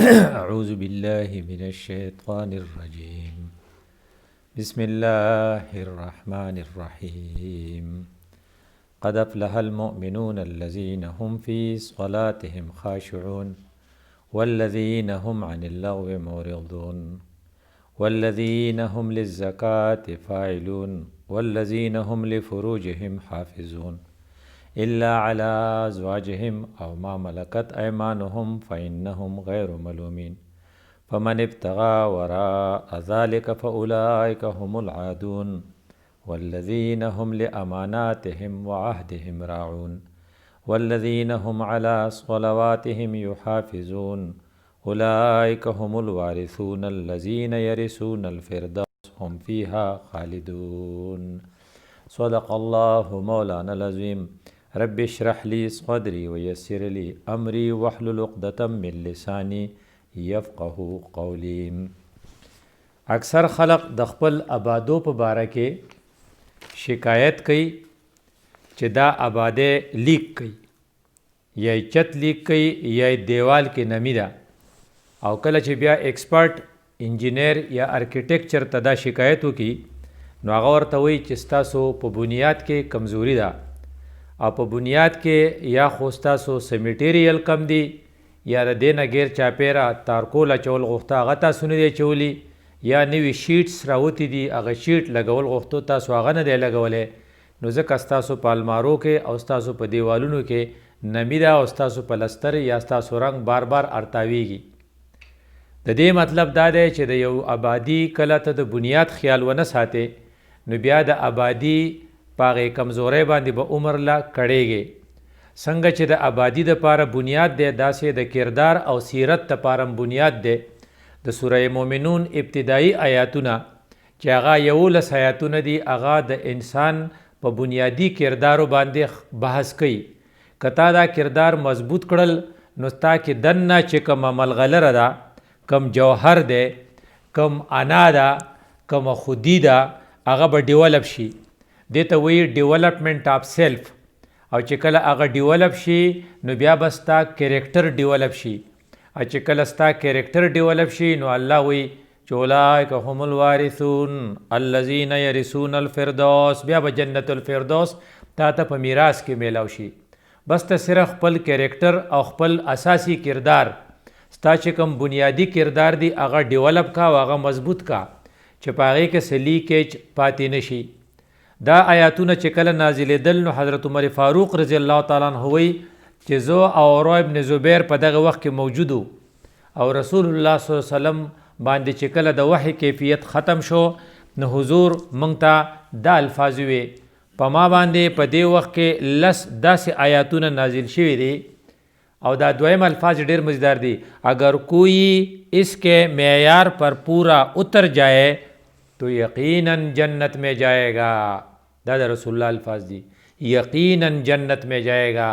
أعوذ بالله من الشيطان الرجيم بسم الله الرحمن الرحيم قد أفلح المؤمنون الذين هم في صلاتهم خاشعون والذين هم عن اللغو معرضون والذين هم للزكاة فاعلون والذين هم لفروجهم حافظون إلا على أزواجهم أو ما ملكت أيمانهم فإنهم غير ملومين فمن ابتغى وراء ذلك فأولئك هم العادون والذين هم لأماناتهم وعهدهم راعون والذين هم على صلواتهم يحافظون أولئك هم الوارثون الذين يرثون الفردوس هم فيها خالدون صدق الله مولانا العظيم رب اشرح لي صدري ويسر لي امري واحلل عقدة من لساني يفقه قولي. اکثر خلق د خپل آبادو په باره کې شکایت کوي چې دا آباده لیک کوي یا چت لیک کوي یا دیوال کې نمی ده او کله چې بیا ایکسپرټ انجینیر یا ارکیټیکچر ته دا شکایت وکړي نو هغه ورته وایي چې ستاسو په بنیاد کې کمزوري ده او په بنیاد کې یا خو ستاسو سمیټیریل کم دی یا د دې نه غیر چاپیره تارکول اچول غوښته هغه تاسو نه دی اچولی یا نوي شیټس راوتی دي هغه شیټ لګول غوښتو تاسو هغه نه دی لګولی نو ځکه ستاسو په المارو کې او ستاسو په دیوالونو کې نمی ده او ستاسو په لستر یا ستاسو رنګ بار بار ارتاویږي. د دې مطلب دا دی چې د یو آبادی کله ته د بنیاد خیال ونه ساتې نو بیا د آبادی پاغې کمزورۍ باندې به عمر لا کړیږي. څنګه چې د آبادی دپاره بنیاد دی داسې د کردار او سیرت دپاره بنیاد دی. د سوره مومنون ابتدایي آیاتونه چې هغه 11 آیاتونه دي هغه د انسان په بنیادی کردارو باندې بحث کوي. که تا دا کردار مضبوط کړل نو ستا کې دننه چې کومه ملغلره ده کم جوهر دی کم انا ده کم خودی ده هغه به ډیولپ شي. دې ته وایي ډیولپمنٹ آف سیلف او چې کله هغه ډیولپ شي نو بیا به ستا کریکټر ډیولپ شي او چې کله ستا کریکټر ډیولپ شي نو الله وایي چې اولئک هم الوارثون الذین یرثون الفردوس بیا به جنت الفردوس تا ته په میراث کې میلاو شي. بس ته صرف خپل کریکټر او خپل اساسی کردار ستا چې کوم بنیادی کردار دی هغه ډیولپ کا او هغه مضبوط کا چې په هغې کې څه لیکیج پاتې نشي. دا آیاتونه چې کله نازلېدل نو حضرت عمر فاروق رضی الله تعالی عنه وایي چې زه او عروه ابن زبیر په دغه وخت کې موجود او رسول الله صلی الله علیه وسلم باندې چې کله د وحی کیفیت ختم شو نو حضور موږ ته دا الفاظ وی په ما باندې په دې وخت کې لس داسې آیاتونه نازل شوي دي او دا دویم الفاظ ډیر مزیدار دي. اگر کوئی اس کے معیار پر پورا اتر جائے تو یقیناً جنت میں جائے گا. دا د رسول الله الفاظ دي یقیناً جنت میں جائے گا.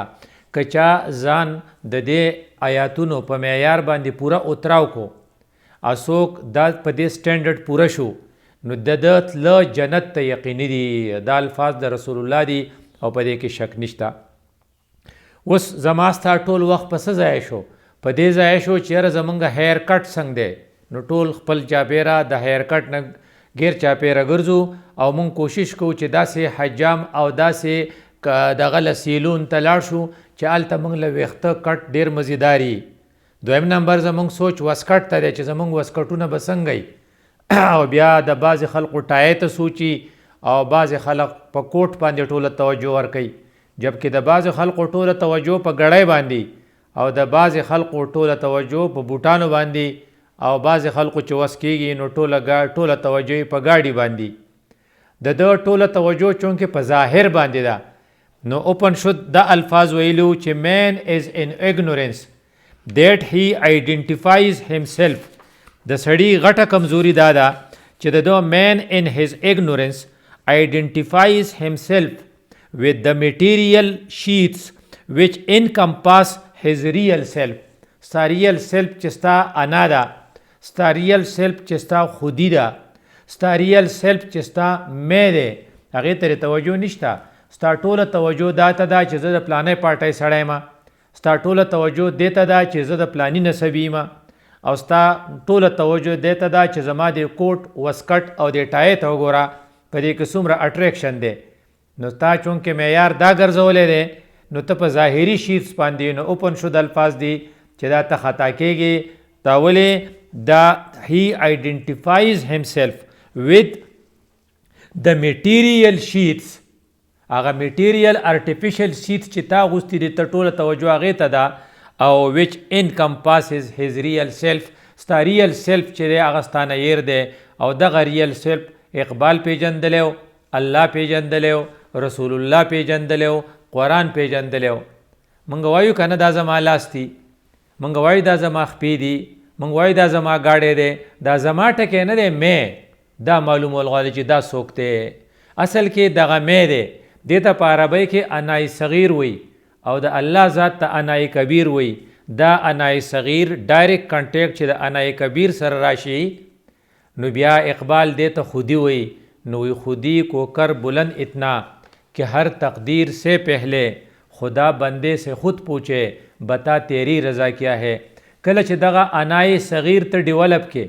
کچا ځان د دې آیاتونو په معیار باندې پورا اتراو کو اسوک دا په دې سټینډرډ پورا شو نو د تله جنت ته یقیني دي. دا الفاظ د رسول الله دي او په دې کې شک نشته. اوس زما ستا ټول وخت په څه ضایع شو؟ په دې ضایع شو چې یاره زمونږ هیر کټ څنګه دی نو ټول خپل چاپیره د هیر کټ نه غیر چاپیره ګرځو او مونږ کوشش کوو چې داسې حجام او داسې دغه له سیلون ته لاړ شو چې هلته مونږ له ویښته کټ ډېر مزیداري. دویم نمبر زمونږ سوچ وسکټ ته دی چې زمونږ وسکټونه به څنګه او بیا د بعضې خلقو ټای ته سوچي او بعضې خلق په کوټ باندې ټوله توجه ورکوي جبکې د بعضې خلقو ټوله توجه په ګړی باندې او د بعضې خلقو ټوله توجه په بوټانو باندې او بعضې خلقو چې وس کېږي نو ټوله توجه په ګاډي باندې. د ده ټوله توجه چونکې په ظاهر باندې ده نو اوپن شد دا الفاظ ویلو چې man is in ignorance that he identifies himself. د سړي غټه کمزوري دا ده چې د ده man in his ignorance identifies himself with the material sheets which encompass his real self. ستا ریل سیلف چې ستا انا ده ستا ریل سیلف چې ستا خودي ده ستا ریل سیلف چې ستا می دی هغې ته توجه نشته. ستا ټوله توجه دا ته ده چې زه د پلانۍ پارټۍ سړی یم. ستا ټوله توجه دې ته ده چې زه د پلاني نسبي یم او ستا ټوله توجه دې ته ده چې زما د کوټ وسکټ او د ټای ته وګوره په دې کې څومره اټریکشن دی نو تا چونکې معیار دا ګرځولی دی نو ته په ظاهري شیټس باندې نو اوپن شو د الفاظ دي چې دا ته خطا کېږي دا ولې دا he identifies himself with the material sheets هغه میټیریل ارټیفیشل شیټ چې تا غوستي دي ته ټوله توجه هغې ته ده او which encompasses his real self ستا ریل سیلف چې دی هغه ستا نه هیر دی او دغه ریل سیلف اقبال پیژندلی و الله پیژندلی و رسول الله پیژندلی و قرآن پیژندلی و موږ وایو که نه دا زما لاس دي موږ وایو دا زما خپې دي موږ وایو دا زما ګاډی دی دا زما ټکی نه دی مې دا معلومول غواړي چې دا څوک دی اصل کې دغه مې دی دې ته په عربۍ کې انای صغیر وی او د الله ذات ته انای کبیر وی دا انای صغیر ډایرکټ کنټیکټ چې د انای کبیر سره راشي نو بیا اقبال دې ته خودی وی نو خودی کو کر بلند اتنا کہ ہر تقدیر سے پہلے خدا بندے سے خود پوچھے بتا تیری رضا کیا ہے کله چې دغه انای صغیر ته ډیولپ کې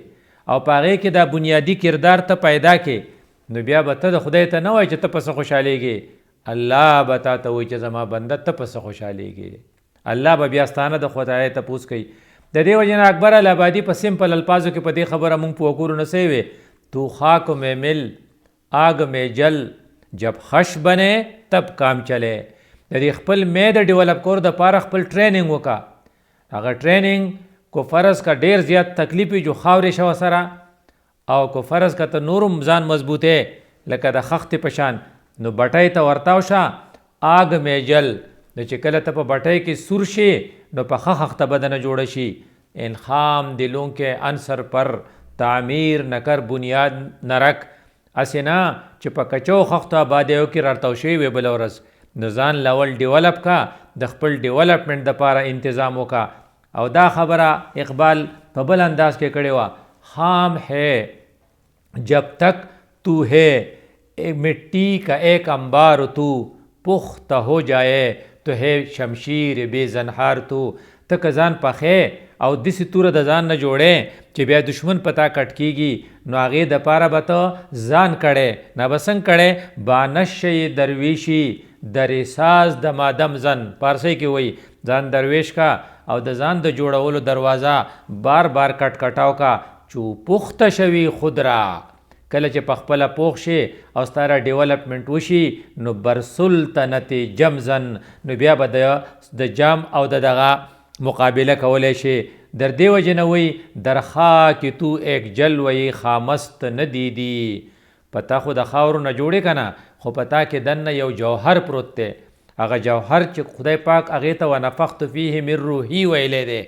او په هغې کې دا بنیادی کردار ته پیدا کې نو بیا به ته د خدای ته نه وایي چې ته پسې خوشحالیږي الله به تا ته وایي چې زما بنده ته پسې خوشحالیږي الله به بیا ستانه د خدای تپوس کوي د دې وجې نه اکبر الآبادي په سمپل الفاظو کې په دې خبره مونږ پوه کړو نه سوی تو خاک میں مل آگ میں جل جب خش بنے تب کام چلے د دې خپل مې د ډیولپ کولو دپاره خپل ټریننګ وکړه هغه ټریننګ کو فرض کا ډیر زیات تکلیفي جو خاورې شوه سره او کو فرض کا ته نورم ځان مضبوطې لکه د خښتې په شان نو بټۍ ته ورتاو شه آگ میں جل نو چې کله ته په بټۍ کې سور شي نو په ښه خښته به دنه جوړه شي ان خام دلوں کے عنصر پر تعمیر نہ کر بنیاد نہ رکھ اسې نه چې په کچو خښتو آبادیو کې رارتاو شوي وي بله ورځ نو ځان لاول ډیولپ کا د خپل ډیولپمنټ دپاره انتظام وکړه او دا خبره اقبال په بل انداز کې کړې وه خام ہے جب تک تو ہے مٹی کا ایک انبار تو پختہ ہو جائے تو ہے شمشیر بے زنهار تو ته که ځان پخې او داسې توره د ځان نه جوړې چې بیا دشمن په تا کټ کېږي نو هغې دپاره به ته ځان کړی نابسنګ کړی بانشی درویشي درساز د مادم زن پارسی کې وایي ځان درویش کا او د ځان د جوړولو دروازه بار بار کټ کټاو کا چو پخته شوي خود را کله چې په خپله پوخ شي او ستاره ډیولپمنټ وشي نو بر سلطنت جمزن نو بیا به د جام او دغه مقابله کولی شي در دې وجې نه وایي در خاک تو ایک جلوی خامست نه دیدي په تا خو د خاورو نه جوړې که نه خو په تا کې دننه یو جوهر پروت دی هغه جوهر چې خدای پاک هغې ته ونفخت فیه من روحي ویلی دی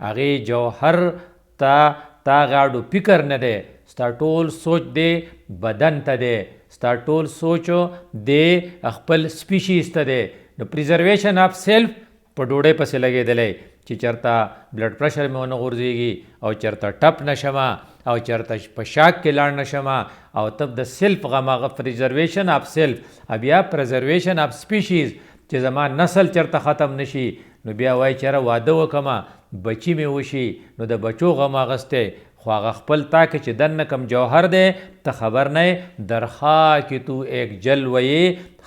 هغې جوهر تا غاړو فکر نه دی ستا ټول سوچ دی بدن ته دی ستا ټول سوچ دی خپل سپیشیز ته دی نو پریزرویشن آف سیلف په ډوډۍ پسې لګېدلی چې چېرته بلډ پرشر مې ونه غورځېږي او چېرته ټپ نه شمه او چېرته په شاک کې لاړ نه شمه او تب د سیلف غم هغه پریزرویشن آف سیلف بیا پریزرویشن آف سپیشیز چې زما نسل چېرته ختم نشي نو بیا وایي چېره واده وکړمه بچي مې وشي نو د بچو غم اخیستی خو هغه خپل تا کې چې دننه کم جوهر دی ته خبر نه در خاک تو ایک جلوه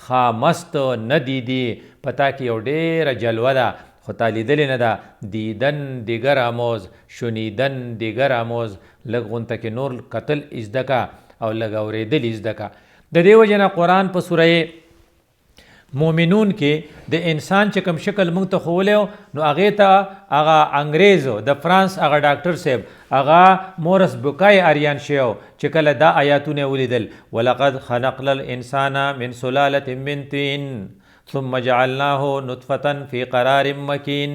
خامست نه دیدي په تا کې یو ډېره جلوه ده خو تا لیدلې نه ده دیدن دیگر آموز شنیدن دیگر آموز لږ غونته کې نور کتل زده که او لږ اورېدل زده که د دې وجې نه قرآن په سوره مومنون کې د انسان چې کوم شکل موږ ته ښوولی نو هغې ته هغه انګریز د فرانس هغه ډاکټر صاحب هغه مورس بوکای اریان شوی چې کله دا آیاتونه ولیدل ولقد خلقنا الانسان من سلالة من طین ثم جعلناه نطفة في قرار مکین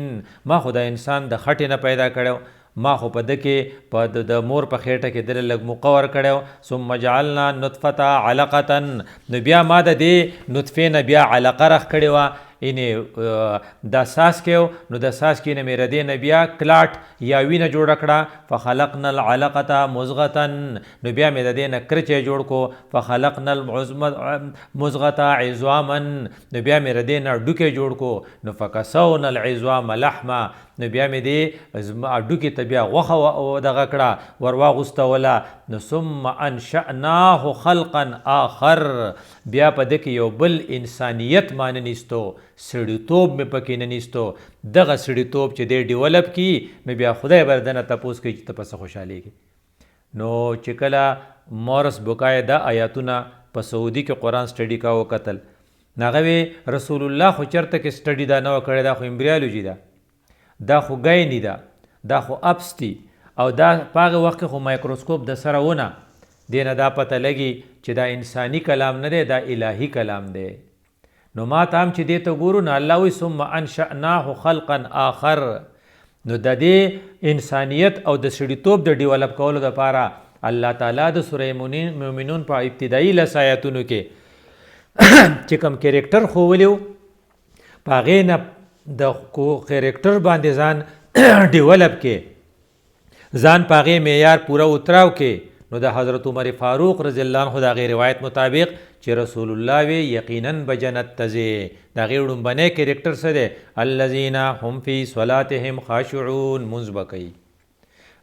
ما خو د انسان د خټې نه پیدا کړی ما خو په ده کې په د مور په خېټه کې دله لږ مقور کړی ثم جعلنا نطفة علقة نو بیا ما د دې نطفې نه بیا علقه رخ کړې وه یعنې دا ساس کې نو د ساس کې نه مې ردې نه بیا کلاټ یا وینه جوړه کړه فخلقنا العلقة مضغة نو بیا مې د دې نه کرچی جوړ کو فخلقنا المضغة عظاما نو بیا مې ردې نه ډوکی جوړ کو نو فکسونا العظام لحما نو بیا مې دې هډوکي ته بیا غوښه دغه کړه ور واغوستوله نو ثم انشأناه خلقا آخر بیا په ده کې یو بل انسانیت ما نه نیستو سړیتوب مې پکې نه نیستو دغه سړیتوب چې دی ډیولپ کی نو بیا خدای به دنه تپوس کوي چې ته په څه خوشحالېږي نو چې کله مورس بوکای دا آیاتونه په سعودي کې قرآن سټډي کا وکتل هغه رسول الله خو چېرته کې سټډي دا نه وه کړې دا خو امبریالوجي ده دا خو ګایني ده دا خو اپس دي او دا په هغه وخت کې خو مایکروسکوپ د سره ونه دې نه دا پته لګي چې دا انساني کلام نه دی دا الهي کلام دی نو ما ته هم چې دې ته ګورو نو الله وایي ثم انشأناه خلقا آخر نو د دې انسانیت او د سړیتوب د ډیولپ کولو دپاره الله تعالی د سوره مومنون په ابتدایي لس آیاتونو کې چې کوم کریکټر ښوولی و په هغې نه د کریکټر باندې ځان ډیولپ کې ځان په هغې معیار پوره اتراو کې نو د حضرت عمر فاروق رضی الله عنه د هغې روایت مطابق چې رسول الله وی یقینا به جنت ته ځې د هغې ړومبنی کریکټر څه دی الذین هم فی صلاتهم خاشعون مونځ به کوي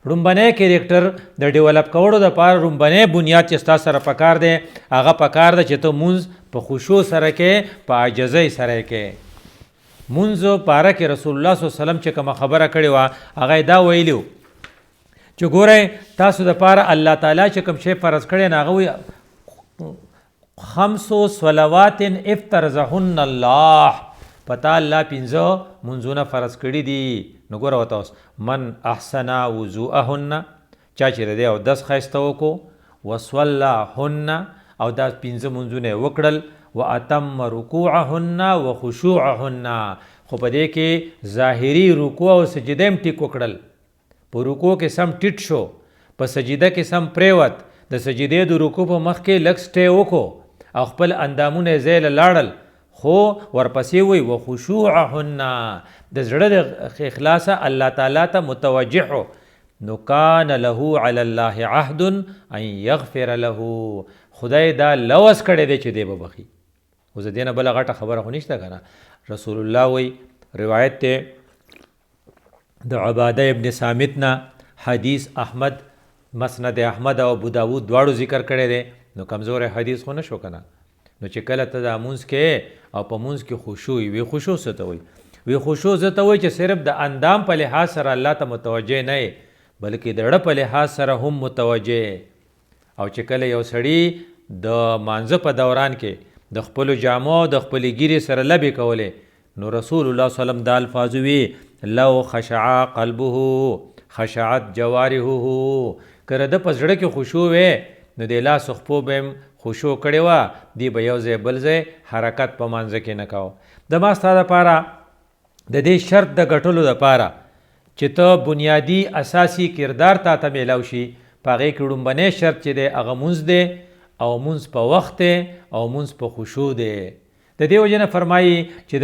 ړومبنی کریکټر د ډیولپ کولو دپاره ړومبنی بنیاد چې ستا سره پکار دی هغه پکار ده چې ته مونځ په خشوع سره کې په عاجزۍ سره کې مونځ په اړه کې رسول الله صلی الله علیه وسلم چې کومه خبره کړې وه هغه یې دا ویلي و چې ګورئ تاسو دپاره الله تعالی چې کوم شی فرض کړی نو هغه وایي 5 صلوات افترضهن الله پتا الله 5 منځونه فرض کړي دي نو ګوره ورته اوس من احسن وضوءهن چا چې دی او 10 ښایسته وکړو وصلهن او دا 5 منځونه یې وکړل واتم رکوعهن وخشوعهن خو په دې کې ظاهري رکوع او سجده هم ټیک وکړل په رکوع کې سم ټیټ شو په سجده کې سم پریوت د سجدې د رکوع په مخ کې لږ سټی وکړو او خپل اندامونه یې ځای له لاړل خو ورپسې وی وخشوعهن د زړه د اخلاصه الله تعالی ته متوجه نو کان له علی الله عهد ان یغفر له خدای دا لوس کړی دی چې دی به بخي اوس د دې نه بله غټه خبره خو نشته که نه رسول الله وی روایت دی د عباده ابن صامت نه حدیث احمد مسند احمد او ابو داود دواړو ذکر کړی دی نو کمزور حدیث خو نه شو که نه نو چې کله ته دا مونځ کې او په مونځ کې خشوع وي خشوع څه ته وایي وی خشوع ځه ته وایي چې صرف د اندام په لحاظ سره الله ته متوجه نه یې بلکې د زړه په لحاظ سره هم متوجه او چې کله یو سړي د مانځه په دوران کې د خپلو جامو او د خپلې ګیرې سره لبې کولې نو رسول الله صلی الله علیه وسلم دا الفاظ وی لو خشع قلبه خشعت جوارحه که د په زړه کې خشوع وی نو د لاس خپو به هم خشوع کړې وه دی به یو ځای بل ځای حرکت په مانځه کې نه کوه د ما ستا دپاره د دې شرط د ګټلو دپاره چې ته بنیادی اساسی کردار تا ته میلاو شي په هغې کې ړومبنی شرط چې دی هغه مونځ دی او مونځ په وخت دی او مونځ په خشوع دی د دې وجه نه فرمایي چې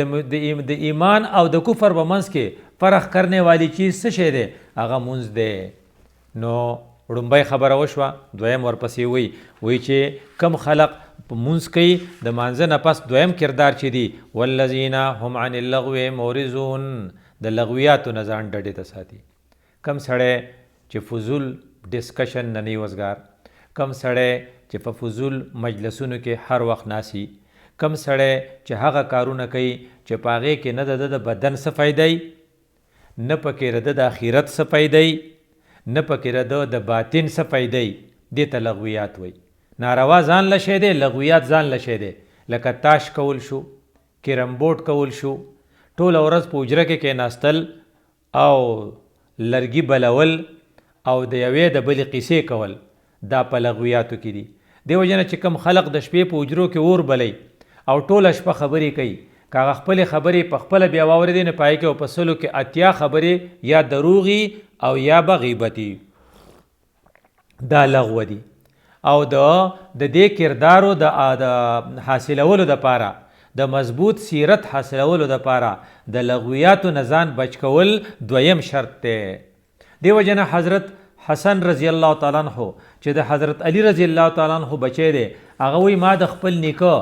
د ایمان او د کفر په منځ کې فرق کرنے والی چیز څه شی دی هغه مونځ دی نو ړومبی خبره وشوه دویم ورپسې وی چې کم خلق مونځ کوي د مانځه نه پس دویم کردار چې دی والذین هم عن اللغو مورزون د لغویاتو نه ځان ډډې ته ساتي کم سړی چې فضول ډسکشن نه نه وزګار کم سړی چې په فضول مجلسونو کې هر وخت ناسي کم سړی چې هغه کارونه کوي چې په هغې کې نه د بدن څه فایدی نه پکې د آخرت څه فایدی نه پکې د باطن څه فایدی دې ته لغویات وایي ناروا ځان له شی دی لغویات ځان له شی دی لکه تاش کول شو کیرم بورډ کول شو ټوله ورځ په حجره کې کېناستل او لرګي بلول او د یوې د بلې قیسې کول دا په لغویاتو کې دي دې وجه نه چې کوم خلق د شپې په حجرو کې اور بلی او ټوله شپه خبرې کوي که هغه خپلې خبرې په خپله بیا واورېدې نو په هغې کې او په سلو کې اتیا خبرې یا دروغي او یا به غیبتي دا لغوه دي او د دې کردارو د حاصلولو دپاره د مضبوط سیرت حاصلولو دپاره د لغویاتو نه ځان بچ کول دویم شرط دی دې وجه نه حضرت حسن رضی الله تعالی عنه چې د حضرت علی رضی الله تعالی عنه بچی دی هغه وایي ما د خپل نیکه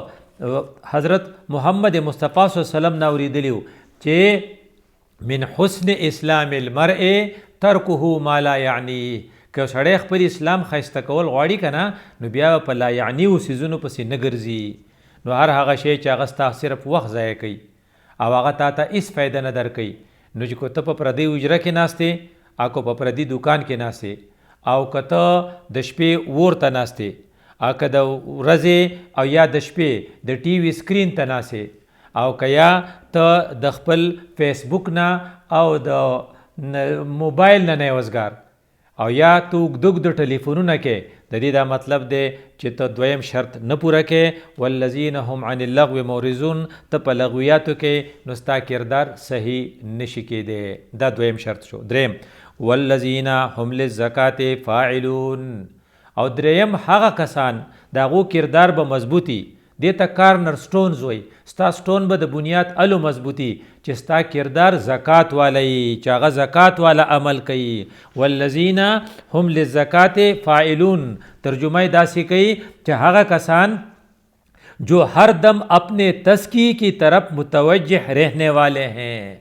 حضرت محمد مصطفی صلی الله علیه وسلم نه اورېدلی و چې من حسن اسلام المرء ترکه ما لا یعنی. که سړی خپل اسلام ښایسته کول غواړي که نه نو بیا په لا یعنیو څیزونو پسې نه ګرځي. نو هر هغه شی چې هغه ستا صرف وخت ضایع کوي او هغه تا ته هېڅ فایده نه درکوي. نو چې که ته په پردۍ حجره کې ناستې او که په پردي دکان کې ناستې او که ته د شپې اور ته ناستې او که د ورځې او یا د شپې د ټي وي سکرین ته ناستې او که یا ته د خپل فیسبوک نه او د موبایل نه نه وزګار او یا ته اوږده ټلیفونونه کې، د دې دا مطلب دی چې ته دویم شرط نه پوره کې. والذین هم عن اللغو معرضون، ته په لغویاتو کې نو ستا کردار صحیح نشي کېدی. دا دویم شرط شو. دریم والذین هم للزکات فاعلون، او دریم هغه کسان د هغو کردار به مضبوطي. دې ته کارنر سټونز وایي. ستا سټون به د بنیاد الو مضبوطي چې ستا کردار زکات والا چې هغه زکات والا عمل کوي. والذین هم للزکات فاعلون ترجمه یې داسې کوي چې هغه کسان جو ہر دم اپنے تزکیے کی طرف متوجہ رہنے والے ہیں.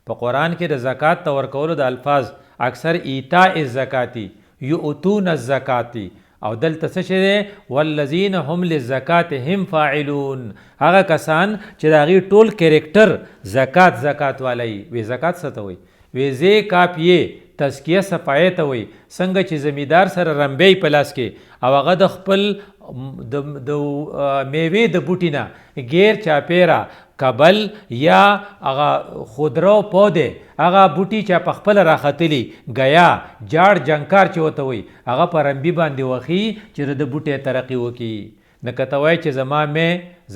په قرآن کې د زکات ته ورکولو د الفاظ اکثر ایتاء الزکاتی یؤتون الزکاتی، او دلته څه شی دی؟ والذین هم للزکات هم فاعلون، هغه کسان چې د هغې ټول کریکټر زکات والی وي. زکات څه ته وایي؟ وی زی کاپیې تزکیه صفایې ته وایي. څنګه چې زمیندار سره رمبی په لاس کې او هغه د خپل د میوې د بوټي نه غیر چاپیره کبل یا هغه خودرو پودې هغه بوټي چې په خپل راختلی گیا جاړ جنکار چې وته وي هغه په رمبي باندې وخی چې د بوټي ترقی وکي. نه کته وای چې زما مې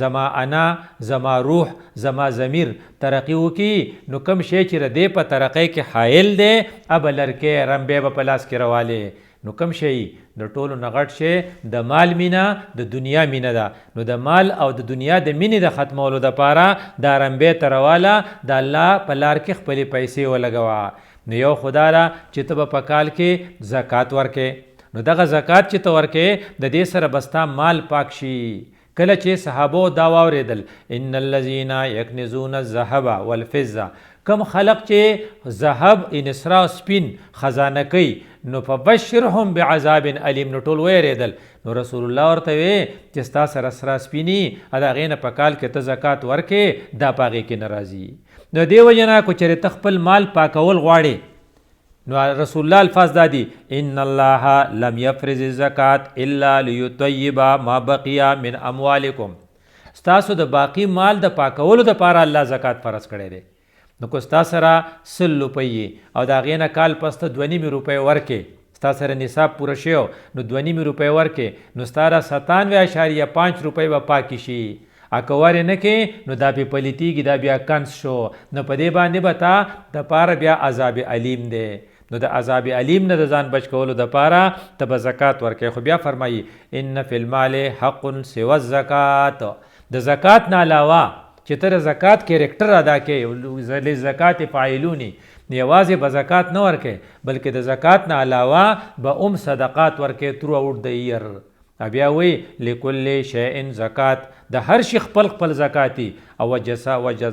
زما انا زما روح زما ضمیر ترقی وکي، نو کم شی چې ردی په ترقی کې حائل دی اب لرکې رمبي په پلاس کې رواله. نو کم شی د ټولو نغټ شی د مال مینا د دنیا مینا ده. نو د مال او د دنیا د مینې د ختمولو د پاره دا رمبی ترواله د الله په لار کې خپلې پیسې ولګوه. نو یو خدا را چې ته به په کال کې زکات ورکې، نو دغه زکات چې ته ورکې د دې سره بستا مال پاک شي. کله چې صحابو دا واورېدل ان الذین یکنزون الذهب والفضه، کم خلق چې ذهب انسرا سپین خزانه کوي، نو فبشرهم بعذاب علیم. نو ټول ویریدل. نو رسول الله ورته وی چې ستا سره سرا سپینی ادا غینه په کال کې ته زکات ورکې، دا پاغې کې ناراضي. نو دی وجنا کو چېرې ته خپل مال پاکول غواړې، نو رسول الله الفاظ دادي ان الله لم يفرض الزکات الا ليطيب ما بقي من اموالکم. ستاسو د باقی مال د پاکولو د پاره الله زکات فرض کړی دی. نو کو ستا سره 100 روپۍ او دا غینه کال پسته 2.5 روپۍ ورکې، ستا سره نصاب پوره شي نو 2.5 روپۍ ورکې، نو ستاره 97.5 روپۍ به پاکی شي. اکوار نه کې نو دا په پلیتیږي، دا بیا کنس شو. نو په دې باندې به تا د پاره بیا عذاب علیم دی. نو د عذاب علیم نه د ځان بچ کولو د پاره ته به زکات ورکې. خو بیا فرمایي ان فی المال حق سوى الزکات، د زکات نه علاوه چې ته د زکات کریکټر ادا کې زکات فاعلونی یوازې به زکات نه ورکې، بلکې د زکات نه علاوه به صدقات ورکې ترو اوټ د ایر. بیا وی لکل شیء زکات، د هر شي خپل خپل زکاتی. او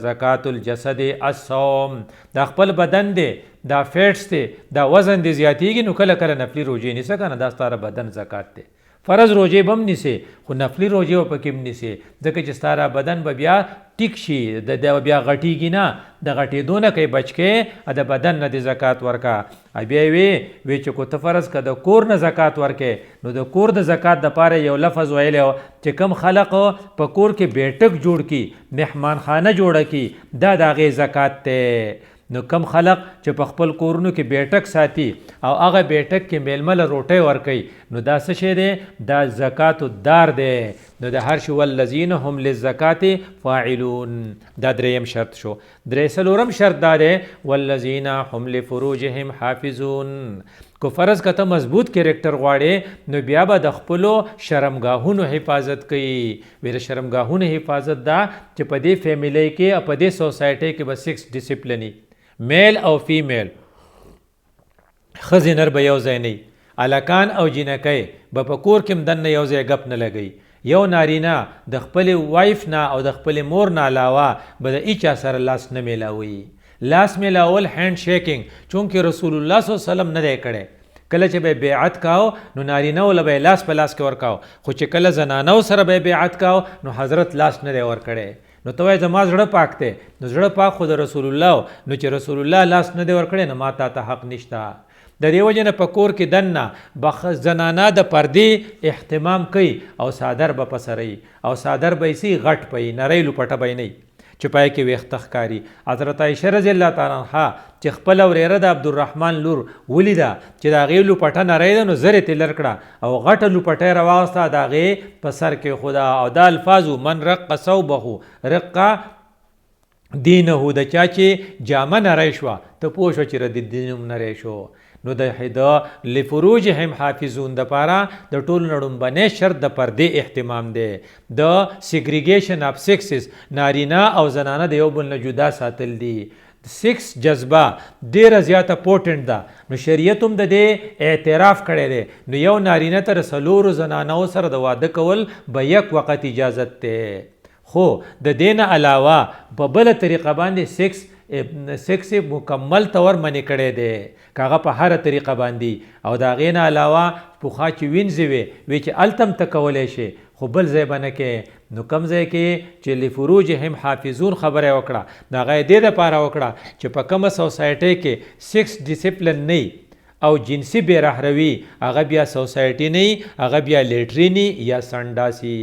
زکات الجسد الصوم، دا خپل بدن دی، دا فیټس دی، دا وزن دی زیاتیږي، نو کله کله نفلی روزې نیسه کنه، دا ستاره بدن زکات دی. فرض روزې بم نیسه خو نفلی روزې او پکې نیسه، ځکه چې ستاره بدن به بیا ټیک شي، د بیا غټیږي نه، د غټېدو نه کوي بچ کې د بدن نه د زکات ورکا. بیا وی چې کو ته فرض که د کور نه زکات ورکې، نو د کور د زکات د پاره یو لفظ ویلی چې کم خلق په کور کې بیٹک جوړ کی، مهمان خانه جوړه کی، دا د هغې زکات دی. نو کم خلق چې په خپل کورونو کې بیٹک ساتي او هغه بیٹک کې میلمه له روټۍ ورکوي، نو دا څه شی دی؟ دا زکات الدار دی. نو د هر شي والذین هم للزکات فاعلون، دا دریم شرط شو. څلورم شرط دا دی والذین هم لفروجهم حافظون. کو فرض کته مضبوط کریکټر غواړي، نو بیا به د خپلو شرمګاهونو حفاظت کوي. ویره شرمګاهونو حفاظت دا چې په دې فیملی کې او په دې سوسایټۍ کې به 6 ډسپلینی میل او فیمیل، ښځې نر به یو ځای نه، الکان او جینکۍ به په کور کې دننه یو ځای ګپ نه لګوي. یو نارینه د خپل وایف نه او د خپل مور نه علاوه به د هیچا سره لاس نه میلاوي. لاس میلاول هند شیکینګ چونکه رسول الله صلی الله علیه وسلم نه دی کړی. کله چې به بیعت کاو نو نارینه ول به لاس په لاس کې ورکاو، خو چې کله زنانو سره به بیعت کاو نو حضرت لاس نه دی ورکړی. نو ته وایې زما زړه پاک دی، نو زړه پاک خو د رسول الله، نو چې رسول الله لاس نه دی ورکړی نو ما ته حق نشته. د دې وجه نه په کور کې دننه زنانه د پردې اهتمام کوي او صادر به په سروي او صادر به یې غټ پي نری لوپټه به نه چې پای کې ویښته ښکاري. حضرت عایشه رضی الله تعالی عنها چې خپله ورېره د عبدالرحمن لور ولیده چې د هغې لوپټه نری ده نو زر یې تلر کړه او غټه لوپټه یې راواغسته د هغې په سر کې خدا او دا الفاظو من رق صوبه رقه دینه، د چا چې جامه نری شوه ته پوه شوه چې د دین هم نری شو. نو د لفروجهم حافظون د پاره د ټولو نړمبنی شرط د پردې اهتمام دی، د سیګریګیشن اف سیکسز نارینه او زنانه د یو بل نه جدا ساتل دي. سیکس جذبه ډیره زیاته پورټنټ ده، نو شریعت هم د دې اعتراف کړی دی. نو یو نارینه تر څلورو زنانو سره د واده کول به یک وخت اجازت دی، خو د دې نه علاوه په بله طریقه باندې سیکس مکمل طور منې کړی دی که هغه په هره طریقه باندې. او د هغې نه علاوه پخوا چې وینځې وی چې هلته هم ته کولی شي خو بل ځای به نه کې. نو کوم ځای کې چې لفروجهم حافظون خبره یې وکړه نو هغه یې دې دپاره وکړه چې په کومه سوسایټۍ کې سیکس ډسپلن نه او جنسي بېرحروي هغه بیا سوسایټي نه هغه بیا لیټریني یا سنډاسي.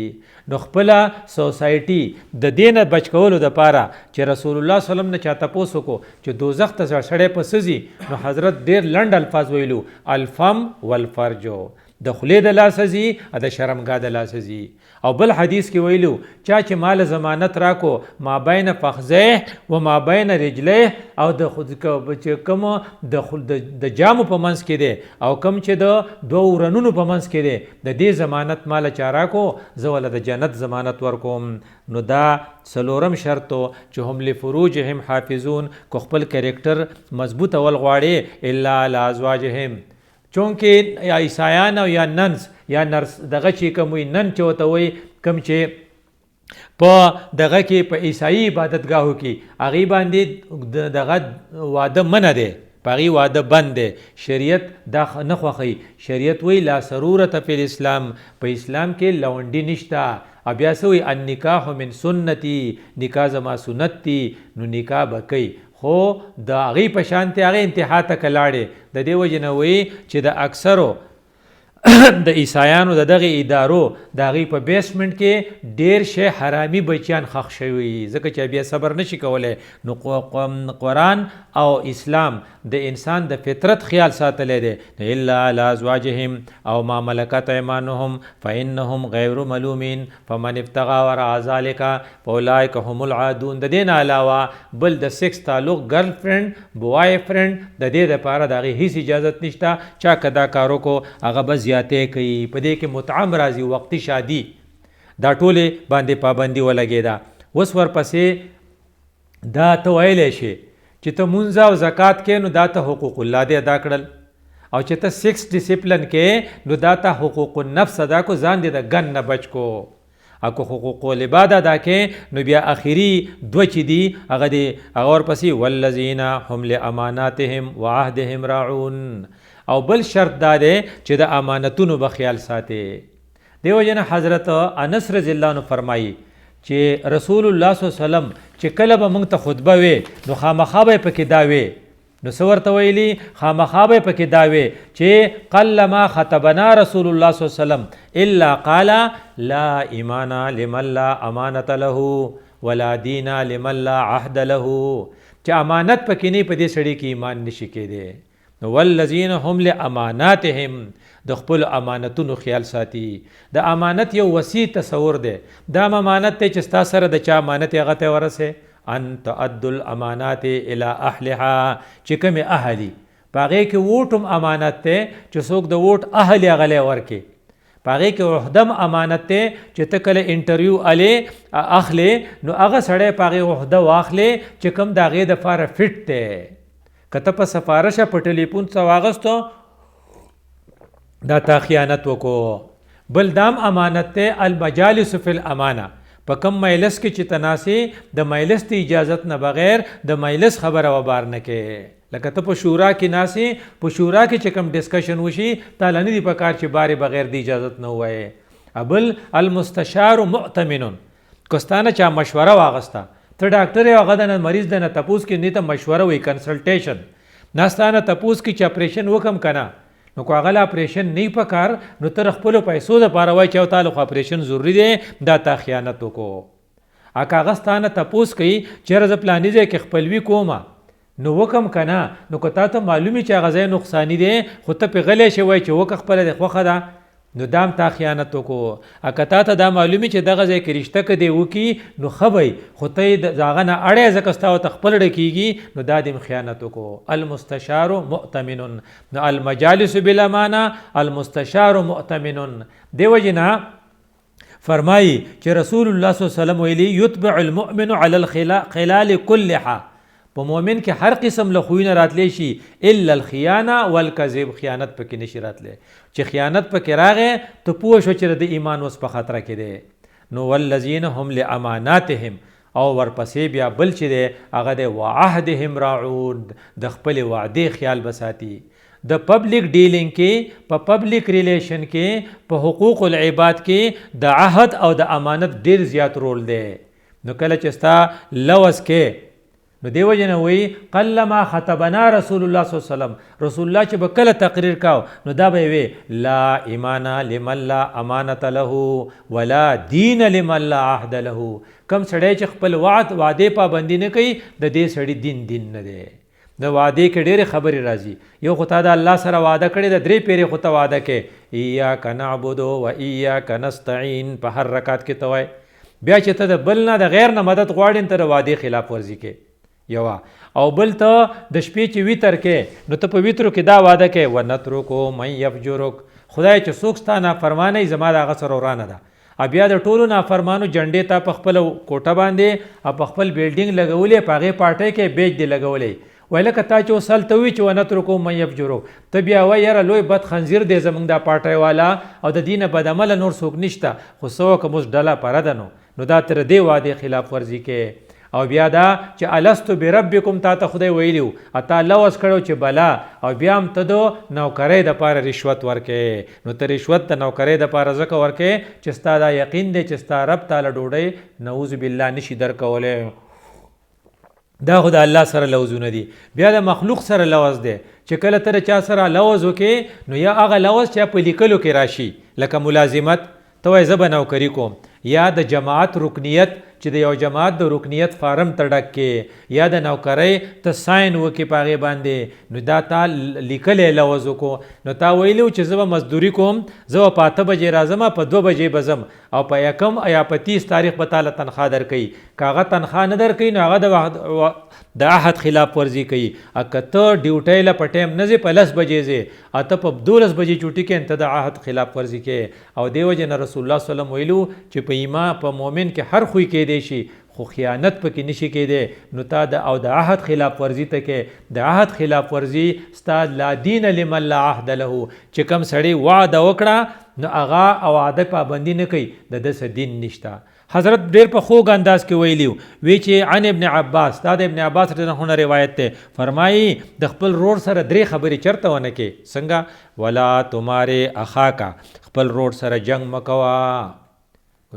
نو خپله سوسایټي د دې نه بچ کولو دپاره چې رسول الله صلی الله علیه وسلم نه چا تپوس وکړو چې دوزخ ته سړی په څه ځي نو حضرت ډېر لنډ الفاظ ویلو الفم والفرجو، د خولې د لاسه ځي او د شرمګاه د لاسه ځي. او بل حدیث کې ویلو چا چې مال ضمانت راکو ما بین فخذیه و ما بین رجلیه او د خود کوم د جامو په منځ کې دی او کوم چې د دوه ورنونو په منځ کې دی د دې ضمانت مال چا راکو زه وله د جنت ضمانت ورکوم. نو دا څلورم شرطو چې هم لفروجهم حافظون کو خپل کریکټر مضبوط اول غواړي الا علی ازواجهم، چونکې یا عیسایان او یا ننس یا نرس دغه چې کوم وي نن چې ورته وایي کوم چې په دغه کې په عیسایي عبادتګاهو کې هغې باندې دغه واده منع دی، په هغې واده بند دی. شریعت دا نه خوښوي. شریعت وایي لا ضرورت فی الاسلام، په اسلام کې لونډي نشته. او بیا څه وایي النکاح من سنتي، نکاح زما سنت دی نو نکاح به کوي، خو د هغې په شانتې هغې انتها ته که لاړې. د دې وجې نه وایي چې د اکثرو د عیسایانو د دغې ادارو د هغې په بیسمنټ کې ډېر شی حرامي بچیان خښ شوي ځکه چې بیا صبر نشي کولی. نو قرآن او اسلام د انسان د فطرت خیال ساتلی دی. الا علی ازواجهم او ما ملکت ایمانهم فانهم غیر ملومین فمن ابتغى وراء ذلك فاولئک هم العادون. د دې نه علاوه بل د سیکس تعلق ګرل فرینډ بوای فرینډ د دې دپاره د هغې هیڅ اجازت نشته. چا که دا کار وکړو هغه به زیاتې کوي. په دې کې مطعم راځي وقتي شادي دا ټولې باندې پابندي ولګېده. اوس ورپسې دا ته ویلی شي چې ته مونځ او زکات کې نو دا ته حقوق الله دې ادا کړل، او چې ته سیکس ډسپلن کې نو دا ته حقوق النفس ادا کو، ځان دې د ګن نه بچ کو. او که حقوق العباد ادا کې نو بیا اخري دوه چې دي هغه دې هغه ورپسې والذین هم لاماناتهم وعهدهم راعون. او بل شرط دا دی چې د امانتونو به خیال ساتي. دیو جن حضرت انس رضی الله عنه فرمایي چې رسول الله صلی الله علیه وسلم چې کله به موږ ته خطبه وي نو خامخا به پکې دا وي. نو څه ورته ویلي؟ خامخا به پکې دا وي چې قل ما خطبنا رسول الله صلی الله علیه وسلم الا قال لا ایمان لمن لا امانت له ولا دین لمن لا عهد له. چې امانت پکې نه، په دې سړي کې ایمان نشي کېدی. نو والذین هم لاماناتهم د خپل امانتونو خیال ساتي. د امانت یو وسیع تصور دی. دا امانت ته چې ستا سره د چا امانت هغه ته ورسې ان تؤدوا الامانات الى اهلها، چې کومې اهلي په هغې کې ووټ هم امانت دی چې څوک د ووټ اهل یې هغه لی ورکړي. په هغې کې عهده هم امانت دی چې ته کله انټرویو اخلې نو هغه سړی په هغې عهده واخلې چې کوم د هغې دپاره فټ دی. که ته په سفارشه په ټلیفون څه واغستو دا تا خیانت وکړو. بل دام امانت ته المجالس فی الامانه، په کم مجلس کې چې تناسي د مجلس ته اجازت نه بغیر د مجلس خبره وبار نه کې. لکه ته په شورا کې ناسي، په شورا کې چې کوم ډسکشن وشي تعالی نه دی په کار چې بارې بغیر د اجازت نه وایي. ابل المستشار مؤتمن، کوستانه چا مشوره واغستا، ته ډاکټر یې هغه د مریض د نه تپوس کې نه ته مشوره وي، کنسلټیشن ناستانه تپوس کې چې اپریشن وکم کنه نو کو هغه اپریشن نه پکار نو تر خپل پیسو د پاره وای چې تعالی خو اپریشن ضروری دی دا تا خیانت وکړو. اګه غستانه تپوس کوي چې رز پلانیزه کې خپلوي کومه نو وکم کنه نو کو تا ته معلومی چې غزا نقصانی دی خو ته په غلې شوی چې وک خپل د خوخه ده نو دام تا خیانت وکړو. اګه تا ته دا معلومی چې دغه ځای کې رشتہ کدی وکي نو خبي خو ته داغه نه اړې زکستاو ته خپل ډکیږي نو دا د خیانت وکړو. المستشار مؤتمن، نو المجالس بالامانه المستشار مؤتمن. دیو جنا فرمایي چې رسول الله صلی الله علیه وسلم ویلي یتبع المؤمن على الخلال كلها، په مؤمن کې هر قسم له خوینه راتلی شي الا الخیانه والکذب، خیانت پکې نشي راتلی. چې خیانت پکې راغې ته پوه شو چې د ایمان اوس په خطر کې دی. نو والذین هم لاماناتهم، او ورپسې بیا بل چې دی هغه د وعهدهم راعون، د خپل وعده خیال بساتی. د پبلک ډیلینګ کې، په پبلک ریلیشن کې، په حقوق العباد کې د عهد او د امانت ډیر زیات رول دی. نو کله چې ستا لوز کې نو دیو جن وی قلما خطبنا رسول الله صلی الله علیه وسلم، رسول الله چې به کله تقریر کاو نو دا به وی لا ایمان لمن لا امانت له ولا دین لمن لا عهد له. کم سړی چې خپل وعده پابندي نه کوي د دې سړی دین نه دی. د وعده کې ډېرې خبرې راځي. یو خو تا د الله سره وعده کړې د درې پیرې خو ته وعده کې ایاک نعبد و ایاک نستعین په هر رکعت کې ته وای. بیا چې ته د بل نه د غیر نه مدد غواړې ته د وعدې خلاف ورزي کې یوا، او بل ته د شپې چې ویتر کې نو ته په ویترو کې دا وعده کې ونترکو من یفجرک، خدای چې څوک ستا نافرمانی زما د هغه سره ورانه ده. بیا د ټولو نافرمانو جنډې ته په خپل کوټه باندې او په خپل بیلډینګ لګولې، په هغې پارټۍ کې بیج دی لګولې. وای لکه تا چې اوس هلته وي چې ونترکو من یفجرک، ته بیا وای یاره لوی بد خنزیر دی زموږ دا پارټۍ والا او د دې نه بدعمله نور څوک نشته، خو څه وکړم اوس ډله پره ده نو دا تر دې وعدې خلاف ورزي کې. او بیا دا چې الستو بربکم تا ته خدای ویلیو اتا لوس کړو چې بلا، او بیا هم ته د نوکرۍ د پاره رشوت ورکې. نو ته رشوت د نوکرۍ د پاره ځکه ورکې چې ستا دا یقین دی چې ستا رب تعالی ډوډۍ نعوذ بالله نشي درکولی. دا خو د الله سره لوزونه دي. بیا د مخلوق سره لوز دی چې کله ته چا سره لوز وکې نو یا هغه لوز چې په لیکلو کې راشي لکه ملازمت، ته وایې زه به نوکري کوم، یا د جماعت رکنیت چې د یو جماعت د رکنیت فارم ته ډک کې، یا د نوکرۍ ته ساین وکې په هغې باندې، نو دا تا لیکلی لوز وکړو. نو تا ویلي چې زه به مزدوري کوم، زه به په 8 بجې راځم، په 2 بجې به ځم، او په 1 یا په 30 تاریخ به تاله تنخوا درکوي. که هغه تنخوا نه درکوي نو هغه د عهد خلاف ورزي کوي. که ته ډیوټۍ له په ټایم نه ځې، په 10 بجې ځې، او ته په 12 بجې چوټي کې ته د عهد خلاف ورزي کوې. او دې وجې نه رسول الله صلی الله علیه وسلم ویلو چې په ایمان په مؤمن کې هر خوی کېدی شي خو خیانت پکې نشي کېدی. نو تا د عهد خلاف ورزي ته کې د عهد خلاف ورزي ستا لا دین لمن لا عهد له، چې کم سړی وعده وکړه نو هغه او وعده پابندي نه کوي د ده څه دین نشته. حضرت ډېر په خوږ انداز کې ویلیو وی چې عن ابن عباس، دا د ابن عباس رضی الله عنه روایت ده، فرمایي د خپل رور سره 3 خبرې چرته ونه کې. څنګه؟ ولا تماره اخاکا، خپل رور سره جنگ مکوا.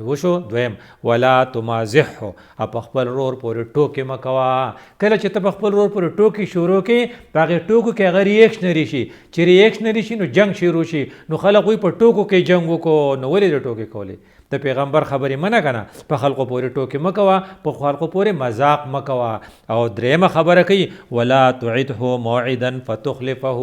وشو دویم ولا تمازحه، په خپل رور پورې ټوکې مکوا. کله چې ته په خپل رور پورې ټوکې شروع کې په هغې ټوکو کې هغه ریاکشنري شي، چې ریاکشنري شي نو جنگ شروع شي، نو خلک وایي په ټوکو کې جنگ وکړو. نو ولې د ټوکې کولې؟ د پیغمبر خبرې منه کنه، په خلکو پورې ټوکې مکوا، په خلکو پورې مذاق مکوا. او دریمه خبره کوي ولا تعده موعدا فتخلفه،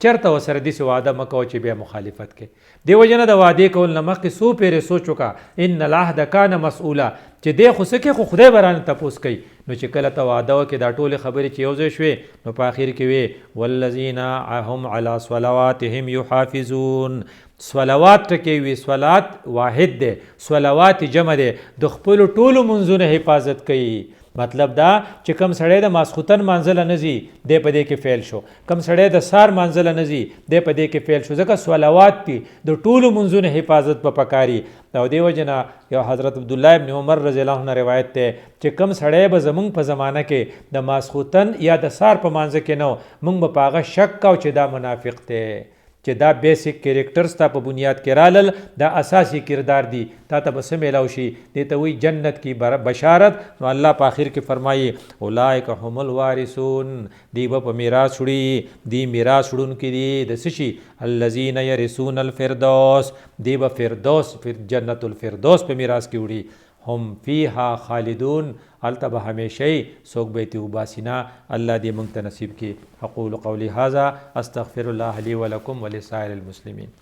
چرته وسره داسې وعده مکوه چې بیا مخالفت کې. دې وجه نه د وعدې کول نه مخکې څو پیرې سوچ وکړه ان العهد کان مسؤولا، چې دی خو څه کې خو خدای به رانه تپوس کوي. نو چې کله ته وعده وکړې دا ټولې خبرې چې یو ځای شوې نو په اخر کې وې والذین هم علی صلواتهم یحافظون. صلوات ټکې وي، صلات واحد دی، صلوات جمع دی، د خپلو ټولو منځونو حفاظت کوي، مطلب دا چې کم سړی د ماسخوتن مانځله نه ځي دی په دې کې فعل شو، کم سړی د سار مانځله نه ځي دی په دې کې فعل شو، ځکه صلوات دي د ټولو منځونو حفاظت په پکاري. او دې وجه نه یو حضرت عبدالله ابن عمر رضی الله عنه روایت دی چې کم سړی به زمونږ په زمانه کې د ماسخوتن یا د سار په مانځه کې نه مونږ به په هغه شک کوو چې دا منافق دی، چې دا بیسیک کریکټرز تا په بنیاد کې رالل، دا اساسی کردار دی، تا ته به څه میلاو شي، دې ته وایي جنت کی بشارت. نو الله په آخر کې فرمایي اولئک هم الوارثون، دی به په میراث وړي، دی میراث وړونکي دي د څه شي، الذین یرثون الفردوس، دی به فردوس جنت الفردوس په میراث کې وړي، هم فیها خالدون، هلته به همیشه څوک به یې ترې وباسي نه. الله دې موږ ته نصیب کړي. اقول قولی هذا استغفر الله لي ولکم ولسائر المسلمین.